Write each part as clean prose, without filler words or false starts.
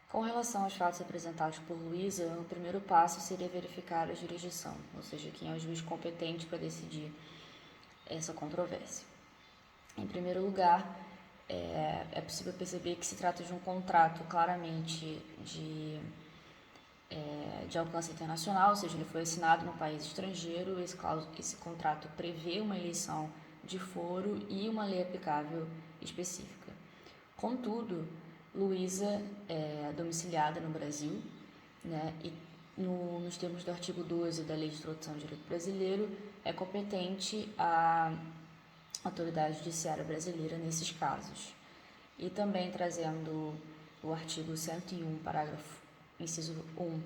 Com relação aos fatos apresentados por Luísa, o primeiro passo seria verificar a jurisdição, ou seja, quem é o juiz competente para decidir essa controvérsia. Em primeiro lugar, é possível perceber que se trata de um contrato claramente de alcance internacional, ou seja, ele foi assinado no país estrangeiro. Esse contrato prevê uma eleição de foro e uma lei aplicável específica. Contudo, Luísa é domiciliada no Brasil, né, e nos termos do artigo 12 da Lei de Introdução ao Direito Brasileiro, é competente a autoridade judiciária brasileira nesses casos. E também trazendo o artigo 101, parágrafo inciso 1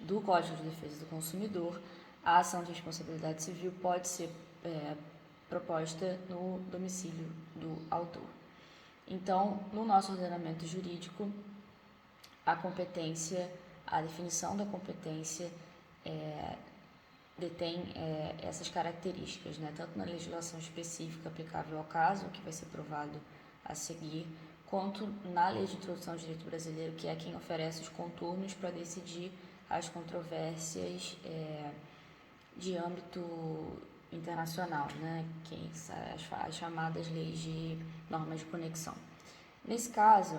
do Código de Defesa do Consumidor, a ação de responsabilidade civil pode ser proposta no domicílio do autor. Então, no nosso ordenamento jurídico, a definição da competência detém essas características, né? Tanto na legislação específica aplicável ao caso, que vai ser provado a seguir, quanto na Lei de Introdução ao Direito Brasileiro, que é quem oferece os contornos para decidir as controvérsias de âmbito internacional, né? As chamadas leis de normas de conexão. Nesse caso,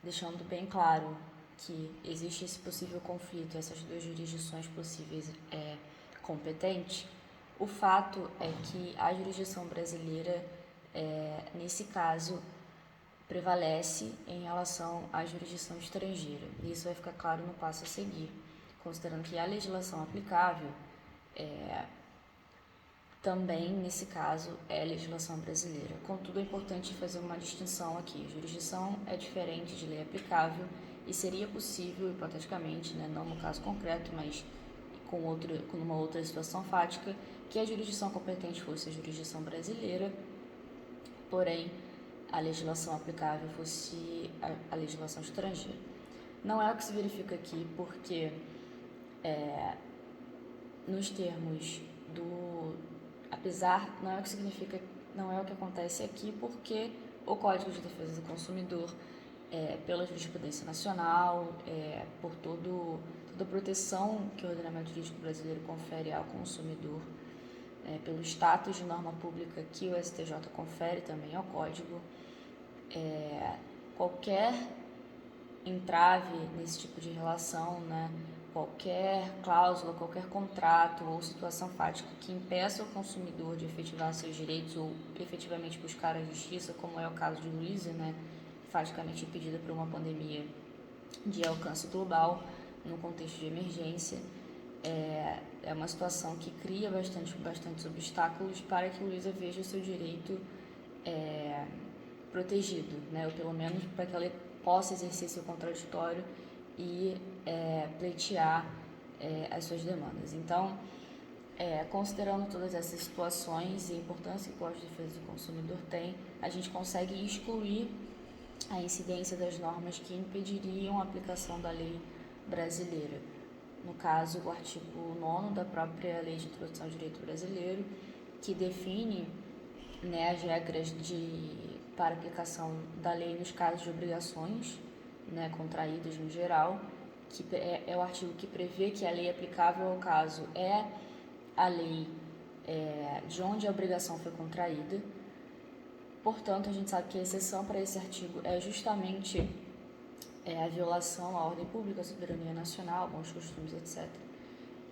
deixando bem claro que existe esse possível conflito, essas duas jurisdições possíveis competentes, o fato é que a jurisdição brasileira, nesse caso, prevalece em relação à jurisdição estrangeira. Isso vai ficar claro no passo a seguir, considerando que a legislação aplicável também, nesse caso, é a legislação brasileira. Contudo, é importante fazer uma distinção aqui. A jurisdição é diferente de lei aplicável e seria possível, hipoteticamente, né, não no caso concreto, mas com uma outra situação fática, que a jurisdição competente fosse a jurisdição brasileira, porém a legislação aplicável fosse a legislação estrangeira. Não é o que se verifica aqui, porque nos termos não é o que acontece aqui, porque o Código de Defesa do Consumidor, pela jurisprudência nacional, por toda a proteção que o ordenamento jurídico brasileiro confere ao consumidor, pelo status de norma pública que o STJ confere também ao Código, qualquer entrave nesse tipo de relação, né, qualquer cláusula, qualquer contrato ou situação fática que impeça o consumidor de efetivar seus direitos ou efetivamente buscar a justiça, como é o caso de Luísa, né, faticamente impedida por uma pandemia de alcance global, no contexto de emergência, é uma situação que cria bastantes obstáculos para que Luísa veja o seu direito protegido, né, ou pelo menos para que ela possa exercer seu contraditório e pleitear as suas demandas. Então, considerando todas essas situações e a importância que o Código de Defesa do Consumidor tem, a gente consegue excluir a incidência das normas que impediriam a aplicação da lei brasileira. No caso, o artigo 9º da própria Lei de Introdução ao Direito Brasileiro, que define, né, as regras para aplicação da lei nos casos de obrigações, né, contraídas no geral, que é o artigo que prevê que a lei aplicável ao caso é a lei de onde a obrigação foi contraída. Portanto, a gente sabe que a exceção para esse artigo é justamente a violação à ordem pública, à soberania nacional, bons costumes, etc.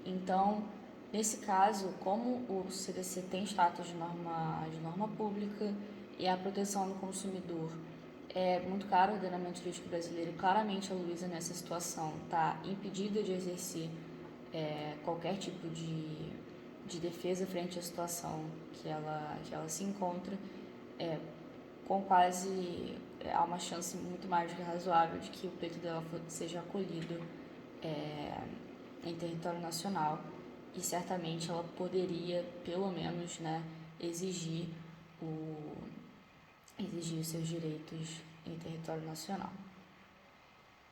Então, nesse caso, como o CDC tem status de norma pública e a proteção do consumidor é muito caro, o ordenamento jurídico brasileiro, claramente a Luísa nessa situação está impedida de exercer qualquer tipo de defesa frente à situação que ela se encontra, há uma chance muito mais do que razoável de que o pleito dela seja acolhido em território nacional, e certamente ela poderia, pelo menos, né, exigir os seus direitos em território nacional.